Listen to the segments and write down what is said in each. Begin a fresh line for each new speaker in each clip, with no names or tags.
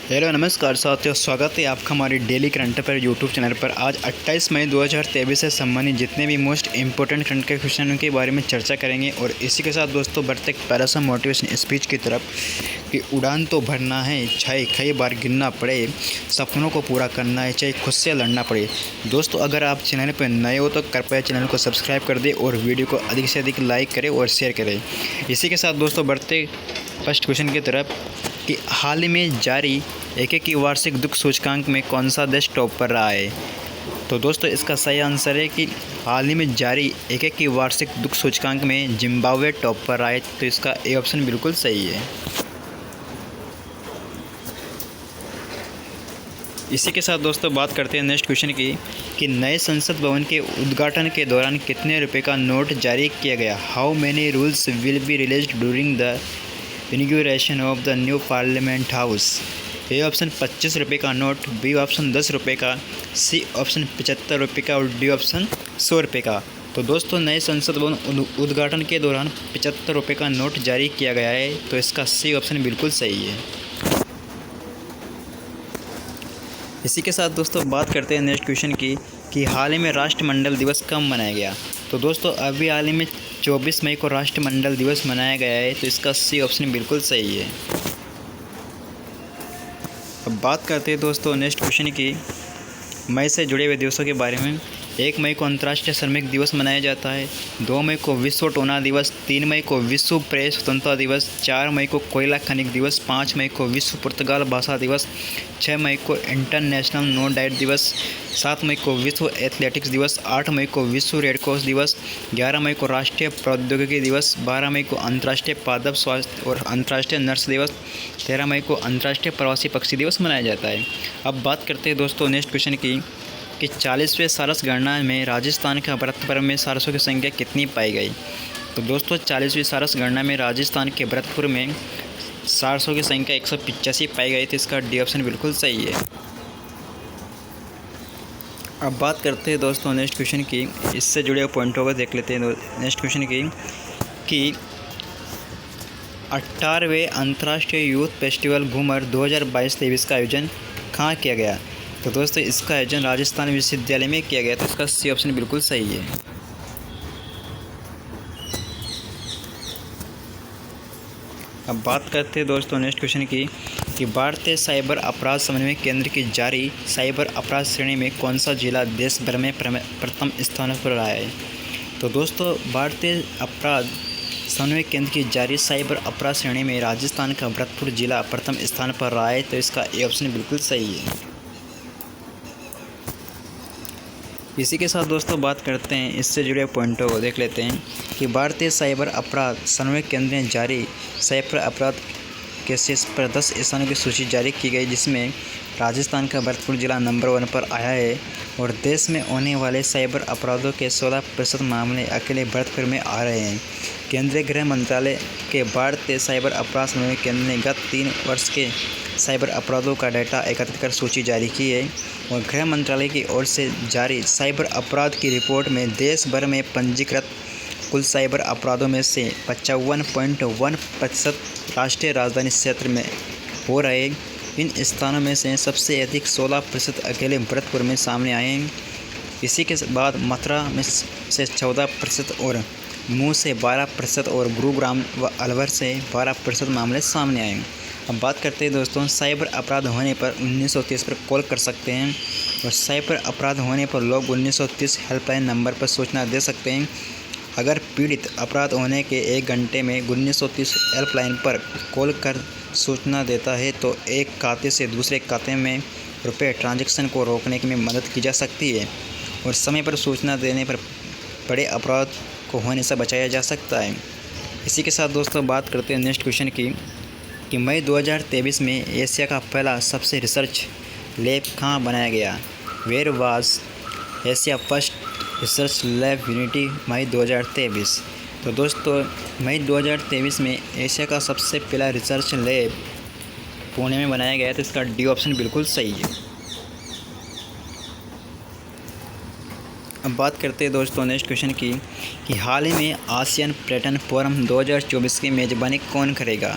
Hello नमस्कार साथियों, स्वागत है आपका हमारी daily current affair YouTube channel पर। आज 28 मई 2023 से संबंधित जितने भी मोस्ट इंपॉर्टेंट करंट के क्वेश्चनों के बारे में चर्चा करेंगे। और इसी के साथ दोस्तों बढ़ते एक प्यारा सा मोटिवेशन स्पीच की तरफ कि उड़ान तो भरना है, चाहे कई बार गिरना पड़े, सपनों को पूरा करना है, चाहे खुद से लड़ना पड़े। दोस्तों अगर आप चैनल पर नए हो तो कृपया चैनल को सब्सक्राइब कर दें और वीडियो को अधिक से अधिक लाइक करें और शेयर करें। इसी के साथ दोस्तों बढ़ते फर्स्ट क्वेश्चन की तरफ कि हाल ही में जारी एक की वार्षिक दुख सूचकांक में कौन सा देश टॉप पर रहा है। तो दोस्तों इसका सही आंसर है कि हाल ही में जारी एक की वार्षिक दुख सूचकांक में जिम्बाब्वे टॉप पर रहा है। तो इसका ए ऑप्शन बिल्कुल सही है। इसी के साथ दोस्तों बात करते हैं नेक्स्ट क्वेश्चन की कि नए संसद भवन के उद्घाटन के दौरान कितने रुपए का नोट जारी किया गया। How many rules will be released during the inauguration of the new parliament house. A option 25 रुपये का नोट, बी ऑप्शन 10 रुपये का, सी ऑप्शन 75 रुपये का और डी ऑप्शन 100 रुपये का। तो दोस्तों नए संसद भवन उद्घाटन के दौरान 75 रुपये का नोट जारी किया गया है। तो इसका सी ऑप्शन बिल्कुल सही है। इसी के साथ दोस्तों बात करते हैं नेक्स्ट क्वेश्चन की कि हाल ही में राष्ट्रमंडल दिवस कब मनाया गया। तो दोस्तों अभी हाल ही में 24 मई को राष्ट्रमंडल दिवस मनाया गया है। तो इसका सी ऑप्शन बिल्कुल सही है। अब बात करते हैं दोस्तों नेक्स्ट क्वेश्चन की मई से जुड़े हुए दिवसों के बारे में। 1 मई को अंतर्राष्ट्रीय श्रमिक दिवस मनाया जाता है, 2 मई को विश्व टोना दिवस, 3 मई को विश्व प्रेस स्वतंत्रता दिवस, 4 मई को कोयला खनिक दिवस, 5 मई को विश्व पुर्तगाल भाषा दिवस, 6 मई को इंटरनेशनल नो डाइट दिवस, 7 मई को विश्व एथलेटिक्स दिवस, 8 मई को विश्व रेड क्रॉस दिवस, 11 मई को राष्ट्रीय प्रौद्योगिकी दिवस, 12 मई को अंतर्राष्ट्रीय पादप स्वास्थ्य और अंतर्राष्ट्रीय नर्स दिवस, 13 मई को अंतर्राष्ट्रीय प्रवासी पक्षी दिवस मनाया जाता है। अब बात करते हैं दोस्तों नेक्स्ट क्वेश्चन की कि 40वें सारस गणना में राजस्थान के भरतपुर में सारसों की संख्या कितनी पाई गई। तो दोस्तों 40वीं सारस गणना में राजस्थान के भरतपुर में सारसों की संख्या 185 पाई गई। तो इसका डी ऑप्शन बिल्कुल सही है। अब बात करते हैं दोस्तों नेक्स्ट क्वेश्चन की, इससे जुड़े हुए पॉइंटों को देख लेते हैं। नेक्स्ट क्वेश्चन की कि 18वें अंतर्राष्ट्रीय यूथ फेस्टिवल घूमर 2022-23 का आयोजन कहाँ किया गया। तो दोस्तों इसका आयोजन राजस्थान विश्वविद्यालय में किया गया। तो इसका सी ऑप्शन बिल्कुल सही है। अब बात करते हैं दोस्तों नेक्स्ट क्वेश्चन की कि भारतीय साइबर अपराध समन्वय केंद्र की जारी साइबर अपराध श्रेणी में कौन सा जिला देश भर में प्रथम स्थान पर रहा है। तो दोस्तों भारतीय अपराध समन्वय केंद्र की जारी साइबर अपराध श्रेणी में राजस्थान का भरतपुर जिला प्रथम स्थान पर रहा है। तो इसका ए ऑप्शन बिल्कुल सही है। इसी के साथ दोस्तों बात करते हैं, इससे जुड़े पॉइंटों को देख लेते हैं कि भारतीय साइबर अपराध समन्वय केंद्र ने जारी साइबर अपराध के शीर्ष पर 10 स्थानों की सूची जारी की गई, जिसमें राजस्थान का भरतपुर जिला नंबर 1 पर आया है। और देश में होने वाले साइबर अपराधों के 16% मामले अकेले भरतपुर में आ रहे हैं। केंद्रीय गृह मंत्रालय के भारतीय साइबर अपराध समन्वय केंद्र ने गत 3 वर्ष के साइबर अपराधों का डाटा एकत्रित कर सूची जारी की है। और गृह मंत्रालय की ओर से जारी साइबर अपराध की रिपोर्ट में देश भर में पंजीकृत कुल साइबर अपराधों में से 55.1% राष्ट्रीय राजधानी क्षेत्र में हो रहे। इन स्थानों में से सबसे अधिक 16% अकेले भरतपुर में सामने आए हैं। इसी के बाद मथुरा में से 14% और मुंह से 12% और गुरुग्राम व अलवर से 12% मामले सामने आए। अब बात करते हैं दोस्तों साइबर अपराध होने पर 1930 पर कॉल कर सकते हैं। और साइबर अपराध होने पर लोग 1930 हेल्पलाइन नंबर पर सूचना दे सकते हैं। अगर पीड़ित अपराध होने के 1 घंटे में 1930 हेल्पलाइन पर कॉल कर सूचना देता है तो एक खाते से दूसरे खाते में रुपए ट्रांजैक्शन को रोकने में मदद की जा सकती है। और समय पर सूचना देने पर बड़े अपराध को होने से बचाया जा सकता है। इसी के साथ दोस्तों बात करते हैं नेक्स्ट क्वेश्चन की कि मई 2023 में एशिया का पहला सबसे रिसर्च लैब कहाँ बनाया गया। Where was Asia first research lab unity May 2023। तो दोस्तों मई 2023 में एशिया का सबसे पहला रिसर्च लैब पुणे में बनाया गया। तो इसका डी ऑप्शन बिल्कुल सही है। अब बात करते हैं दोस्तों नेक्स्ट क्वेश्चन की कि हाल ही में आसियान पर्यटन फोरम 2024 की मेज़बानी कौन करेगा।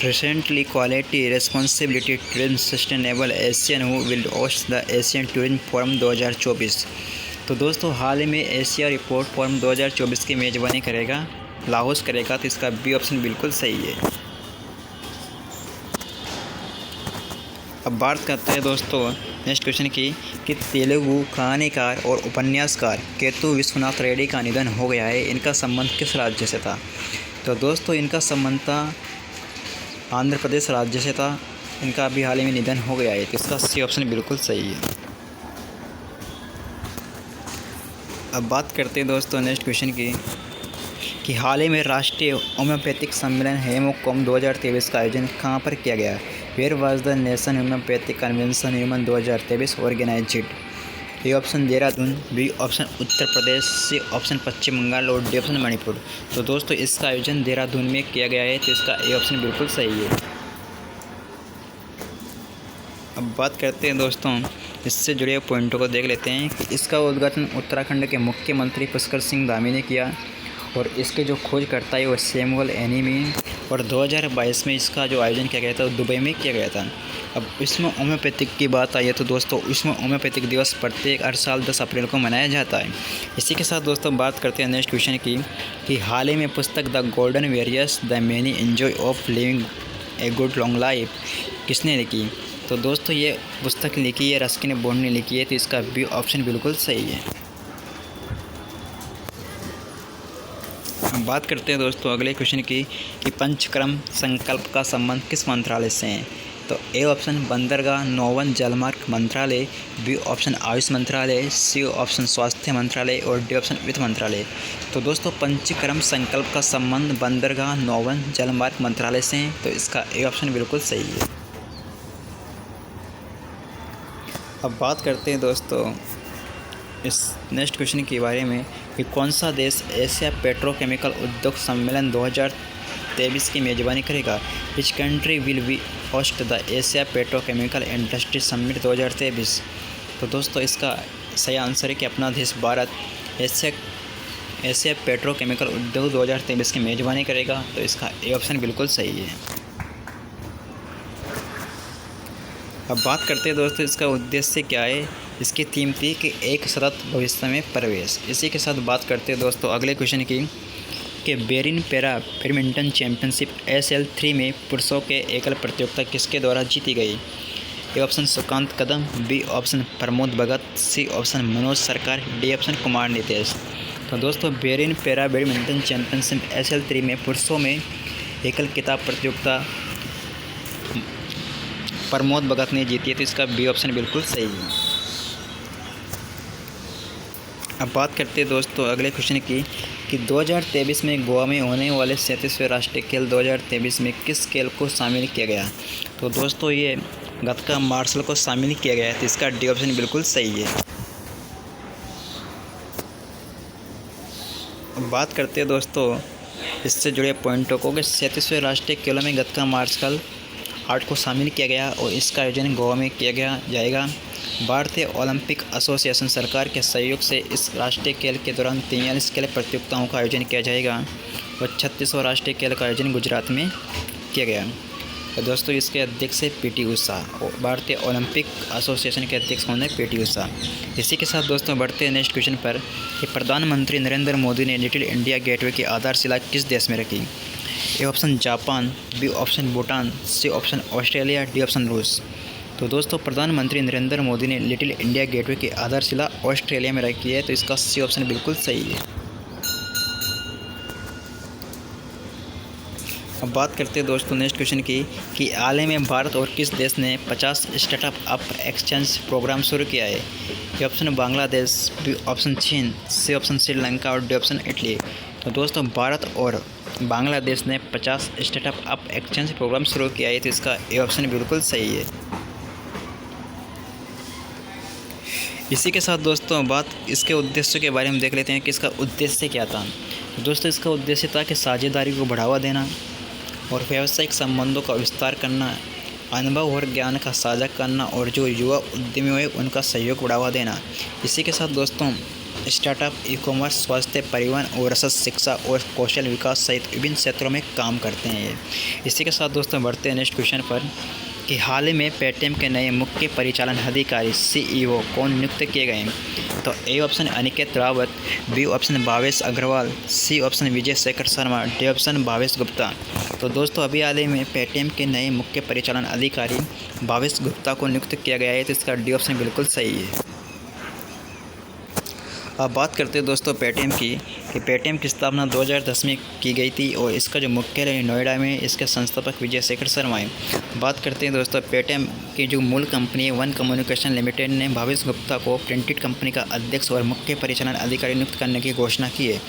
Recently quality responsibility tourism sustainable Asian who will host the Asian tourism forum 2024। तो दोस्तों हाल ही में एशिया रिपोर्ट फोरम 2024 की मेज़बानी करेगा, लाहौस करेगा, तो इसका बी ऑप्शन बिल्कुल सही है। अब बात करते हैं दोस्तों नेक्स्ट क्वेश्चन की कि तेलुगु कहानीकार और उपन्यासकार केतु विश्वनाथ रेड्डी का निधन हो गया है। इनका संबंध किस राज्य से था। तो दोस्तों इनका संबंध था आंध्र प्रदेश राज्य से था। इनका अभी हाल ही में निधन हो गया है, तो इसका सी ऑप्शन बिल्कुल सही है। अब बात करते हैं दोस्तों नेक्स्ट क्वेश्चन की कि हाल ही में राष्ट्रीय होम्योपैथिक सम्मेलन हेमोकॉम 2023 का आयोजन कहाँ पर किया गया। Where was the nation homeopathic convention human 2023 organised. A option Dehradun, B option Uttar Pradesh, C option Paschim Bengal और डी ऑप्शन मणिपुर। तो दोस्तों इसका आयोजन देहरादून में किया गया है, तो इसका ए ऑप्शन बिल्कुल सही है। अब बात करते हैं दोस्तों इससे जुड़े हुए पॉइंटों को देख लेते हैं कि इसका उद्घाटन उत्तराखंड के मुख्यमंत्री पुष्कर सिंह धामी ने किया और इसके जो खोजकर्ता है वो सैमुअल एनीमी। और 2022 में इसका जो आयोजन किया गया था वो दुबई में किया गया था। अब इसमें होम्योपैथिक की बात आई है तो दोस्तों इसमें होम्योपैथिक दिवस प्रत्येक हर साल 10 अप्रैल को मनाया जाता है। इसी के साथ दोस्तों बात करते हैं नेक्स्ट क्वेश्चन की कि हाल ही में पुस्तक the golden various the many enjoy of living a good long life किसने लिखी। तो दोस्तों ये पुस्तक लिखी है रस्किन बॉन्ड ने लिखी है, तो इसका बी ऑप्शन बिल्कुल सही है। हम बात करते हैं दोस्तों अगले क्वेश्चन की कि पंचक्रम संकल्प का संबंध किस मंत्रालय से है। तो ए ऑप्शन बंदरगाह नौवन जलमार्ग मंत्रालय, बी ऑप्शन आयुष मंत्रालय, सी ऑप्शन स्वास्थ्य मंत्रालय और डी ऑप्शन वित्त मंत्रालय। तो दोस्तों पंचक्रम संकल्प का संबंध बंदरगाह नौवन जलमार्ग मंत्रालय से है, तो इसका ए ऑप्शन बिल्कुल सही है। अब बात करते हैं दोस्तों इस नेक्स्ट क्वेश्चन के बारे में कि कौन सा देश एशिया पेट्रोकेमिकल उद्योग सम्मेलन 2023 की मेज़बानी करेगा। Which country will be host the Asia petrochemical industry summit 2023। तो दोस्तों इसका सही आंसर है कि अपना देश भारत एशिया पेट्रोकेमिकल उद्योग 2023 की मेज़बानी करेगा, तो इसका ए ऑप्शन बिल्कुल सही है। अब बात करते हैं दोस्तों इसका उद्देश्य क्या है। इसकी थीम थी कि एक सतत भविष्य में प्रवेश। इसी के साथ बात करते हैं दोस्तों अगले क्वेश्चन की कि बेरिन पैरा बैडमिंटन चैंपियनशिप SL3 में पुरुषों के एकल प्रतियोगिता किसके द्वारा जीती गई। A option Sukant Kadam, B option Pramod Bhagat, C option Manoj Sarkar, D option Kumar Nitesh. तो दोस्तों बेरिन पैरा बैडमिंटन चैंपियनशिप SL3 में पुरुषों में एकल खिताब प्रतियोगिता प्रमोद भगत ने जीती है, तो इसका बी ऑप्शन बिल्कुल सही है। अब बात करते हैं दोस्तों अगले क्वेश्चन की कि 2023 में गोवा में होने वाले 37वें राष्ट्रीय खेल 2023 में किस खेल को शामिल किया गया। तो दोस्तों ये गतका मार्शल को शामिल किया गया है, तो इसका डी ऑप्शन बिल्कुल सही है। अब बात करते हैं दोस्तों इससे जुड़े पॉइंटों को कि 37वें राष्ट्रीय खेलों में गतका मार्शल आर्ट को शामिल किया गया और इसका आयोजन गोवा में किया जाएगा। भारतीय ओलंपिक एसोसिएशन सरकार के सहयोग से इस राष्ट्रीय खेल के दौरान 43 खेल प्रतियोगिताओं का आयोजन किया जाएगा और 36वां राष्ट्रीय खेल का आयोजन गुजरात में किया गया। तो दोस्तों इसके अध्यक्ष है PT उषा, भारतीय ओलंपिक एसोसिएशन के अध्यक्ष होंगे PT उषा। इसी के साथ दोस्तों बढ़ते हैं नेक्स्ट क्वेश्चन पर कि प्रधानमंत्री नरेंद्र मोदी ने लिटिल इंडिया गेटवे की आधारशिला किस देश में रखी। A option Japan, B option Bhutan, C option Australia, D option रूस। तो दोस्तों प्रधानमंत्री नरेंद्र मोदी ने लिटिल इंडिया गेटवे की आधारशिला ऑस्ट्रेलिया में रखी है, तो इसका सी ऑप्शन बिल्कुल सही है। अब बात करते हैं दोस्तों नेक्स्ट क्वेश्चन की कि हाल ही में भारत और किस देश ने 50 स्टार्टअप अप एक्सचेंज प्रोग्राम शुरू किया है। A option Bangladesh, B option चीन, सी ऑप्शन श्रीलंका और डी ऑप्शन इटली। तो दोस्तों भारत और बांग्लादेश ने 50 स्टार्टअप अप एक्सचेंज प्रोग्राम शुरू किया है, तो इसका ए ऑप्शन बिल्कुल सही है। इसी के साथ दोस्तों बात इसके उद्देश्य के बारे में देख लेते हैं कि इसका उद्देश्य क्या था। दोस्तों इसका उद्देश्य था कि साझेदारी को बढ़ावा देना और व्यावसायिक संबंधों का विस्तार करना, अनुभव और ज्ञान का साझा करना और जो युवा उद्यमी हुए उनका सहयोग बढ़ावा देना। इसी के साथ दोस्तों स्टार्टअप, ई कॉमर्स, स्वास्थ्य, परिवहन और रसद, शिक्षा और कौशल विकास सहित विभिन्न क्षेत्रों में काम करते हैं ये। इसी के साथ दोस्तों बढ़ते हैं नेक्स्ट क्वेश्चन पर कि हाल ही में पेटीएम के नए मुख्य परिचालन अधिकारी CEO कौन नियुक्त किए गए हैं? तो A option Aniket Rawat, B option Bhavesh Agarwal, C option Vijay Shekhar Sharma, D option Bhavesh Gupta. तो दोस्तों अभी हाल ही में पेटीएम के नए मुख्य परिचालन अधिकारी भावेश गुप्ता को नियुक्त किया गया है, तो इसका डी ऑप्शन बिल्कुल सही है। अब बात करते हैं दोस्तों पेटीएम की कि पेटीएम की स्थापना 2010 में की गई थी और इसका जो मुख्यालय नोएडा में, इसके संस्थापक विजय शेखर शर्मा हैं। बात करते हैं दोस्तों पेटीएम की जो मूल कंपनी है वन कम्युनिकेशन लिमिटेड ने भावेश गुप्ता को प्रिंटेड कंपनी का अध्यक्ष और मुख्य परिचालन अधिकारी नियुक्त करने की घोषणा की है।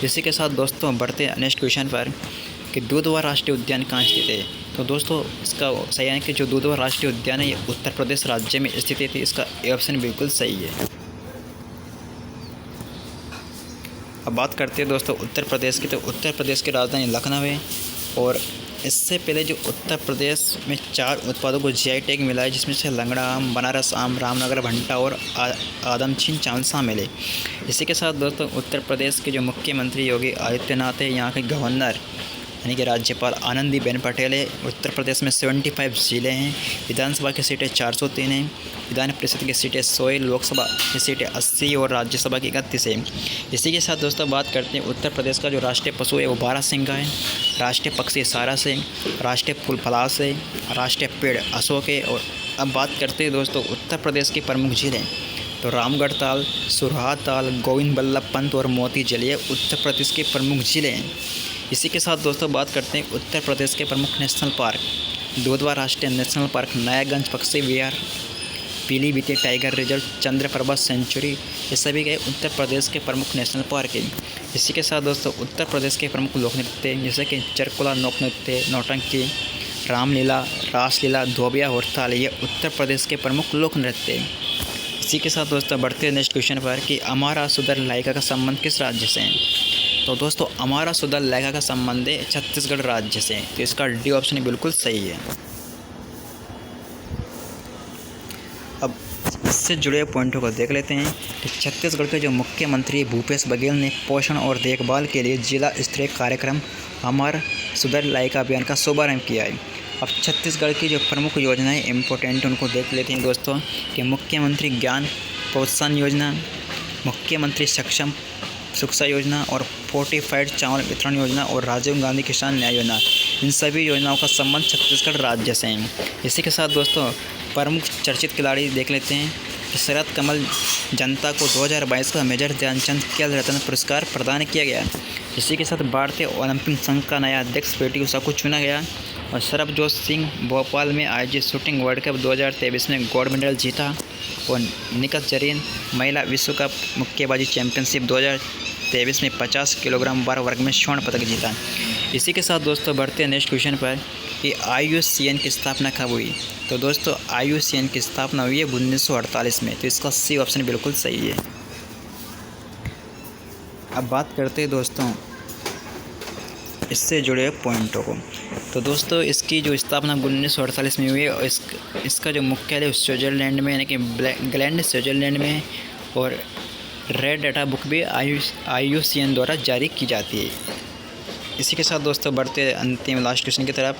इसी के साथ दोस्तों बढ़ते हैं नेक्स्ट क्वेश्चन पर कि दुधवा राष्ट्रीय उद्यान कहाँ स्थित है? तो दोस्तों इसका सही है कि जो दुधवा राष्ट्रीय उद्यान है ये उत्तर प्रदेश राज्य में स्थित है, इसका ए ऑप्शन बिल्कुल सही है। अब बात करते हैं दोस्तों उत्तर प्रदेश की, तो उत्तर प्रदेश की राजधानी लखनऊ है और इससे पहले जो उत्तर प्रदेश में 4 उत्पादों को GI टैग मिला है, जिसमें से लंगड़ा आम, बनारस आम, रामनगर भंटा और आदमचीन चावल शामिल है। इसी के साथ दोस्तों उत्तर प्रदेश के जो मुख्यमंत्री योगी आदित्यनाथ है, यहाँ के गवर्नर यानी कि राज्यपाल आनंदीबेन पटेल है। उत्तर प्रदेश में 75 ज़िले हैं, विधानसभा की सीटें 403 हैं, विधान परिषद की सीटें 100 है, लोकसभा की सीटें 80 और राज्यसभा की 31 है। इसी के साथ दोस्तों बात करते हैं उत्तर प्रदेश का जो राष्ट्रीय पशु है वो बारहसिंगा है, राष्ट्रीय पक्षी सारस है, राष्ट्रीय फूल पलाश है, राष्ट्रीय पेड़ अशोक है। और अब बात करते हैं दोस्तों उत्तर प्रदेश की प्रमुख झीलें, तो रामगढ़ ताल, सुरहा ताल, गोविंद बल्लभ पंत और मोती झील ये उत्तर प्रदेश की प्रमुख झीलें हैं। इसी के साथ दोस्तों बात करते हैं उत्तर प्रदेश के प्रमुख नेशनल पार्क, दुधवा राष्ट्रीय national park, Nayaganj Pakshi Vihar, Pilibhit tiger reserve, Chandraprabha sanctuary, ये सभी गए उत्तर प्रदेश के प्रमुख नेशनल पार्क हैं। इसी के साथ दोस्तों उत्तर प्रदेश के प्रमुख लोक नृत्य जैसे कि चरकुला लोक नृत्य, नौटंकी, रामलीला, रासलीला, धोबिया और ताल ये उत्तर प्रदेश के प्रमुख लोक नृत्य हैं। इसी के साथ दोस्तों बढ़ते हैं नेक्स्ट क्वेश्चन पर कि अमारा सुदर लाइका का संबंध किस राज्य से है? तो दोस्तों अमारा सुदर लाइका का संबंध है छत्तीसगढ़ राज्य से, तो इसका डी ऑप्शन बिल्कुल सही है। अब इससे जुड़े पॉइंटों को देख लेते हैं कि छत्तीसगढ़ के जो मुख्यमंत्री भूपेश बघेल ने पोषण और देखभाल के लिए जिला स्तरीय कार्यक्रम अमर सुदर लाइका अभियान का शुभारंभ किया है। अब छत्तीसगढ़ की जो प्रमुख योजनाएं इम्पोर्टेंट उनको देख लेते हैं दोस्तों कि मुख्यमंत्री ज्ञान प्रोत्साहन योजना, मुख्यमंत्री सक्षम शिक्षा योजना और फोर्टिफाइड चावल वितरण योजना और राजीव गांधी किसान न्याय योजना, इन सभी योजनाओं का संबंध छत्तीसगढ़ राज्य से है। इसी के साथ दोस्तों प्रमुख चर्चित खिलाड़ी देख लेते हैं कि शरद कमल जनता को 2022 का मेजर ध्यानचंद खेल रत्न पुरस्कार प्रदान किया गया। इसी के साथ भारतीय ओलंपिक संघ का नया अध्यक्ष PT उषा को चुना गया और सरबजोत सिंह भोपाल में आयोजित शूटिंग वर्ल्ड कप 2023 में गोल्ड मेडल जीता और निकत जरीन महिला विश्व कप मुक्केबाजी चैंपियनशिप 2023 में 50 किलोग्राम बार वर्ग में स्वर्ण पदक जीता। इसी के साथ दोस्तों बढ़ते हैं नेक्स्ट क्वेश्चन पर कि IUCN की स्थापना कब हुई? तो दोस्तों IUCN की स्थापना हुई है 1948 में, तो इसका सी ऑप्शन बिल्कुल सही है। अब बात करते हैं दोस्तों इससे जुड़े पॉइंटों को, तो दोस्तों इसकी जो स्थापना 1948 में हुई है और इसका जो मुख्यालय स्विट्ज़रलैंड में यानी कि ग्लैंड स्विट्ज़रलैंड में है और रेड डाटा बुक भी IUCN द्वारा जारी की जाती है। इसी के साथ दोस्तों बढ़ते अंतिम लास्ट क्वेश्चन की तरफ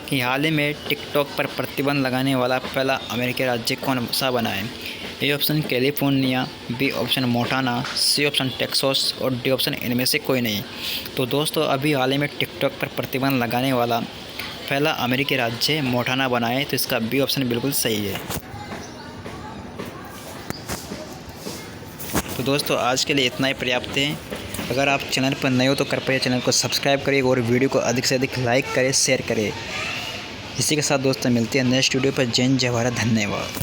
कि हाल ही में टिकटॉक पर प्रतिबंध लगाने वाला पहला अमेरिकी राज्य कौन सा बना है? A option California, B option Montana, C option Texas और डी ऑप्शन इनमें से कोई नहीं। तो दोस्तों अभी हाल ही में टिकटॉक पर प्रतिबंध लगाने वाला पहला अमेरिकी राज्य मोंटाना बना है, तो इसका बी ऑप्शन बिल्कुल सही है। तो दोस्तों आज के लिए इतना ही पर्याप्त है। अगर आप चैनल पर नए हो तो कृपया चैनल को सब्सक्राइब करें और वीडियो को अधिक से अधिक लाइक करें, शेयर करें। इसी के साथ दोस्तों मिलते हैं नेक्स्ट वीडियो पर। जय हिंद, जय भारत, धन्यवाद।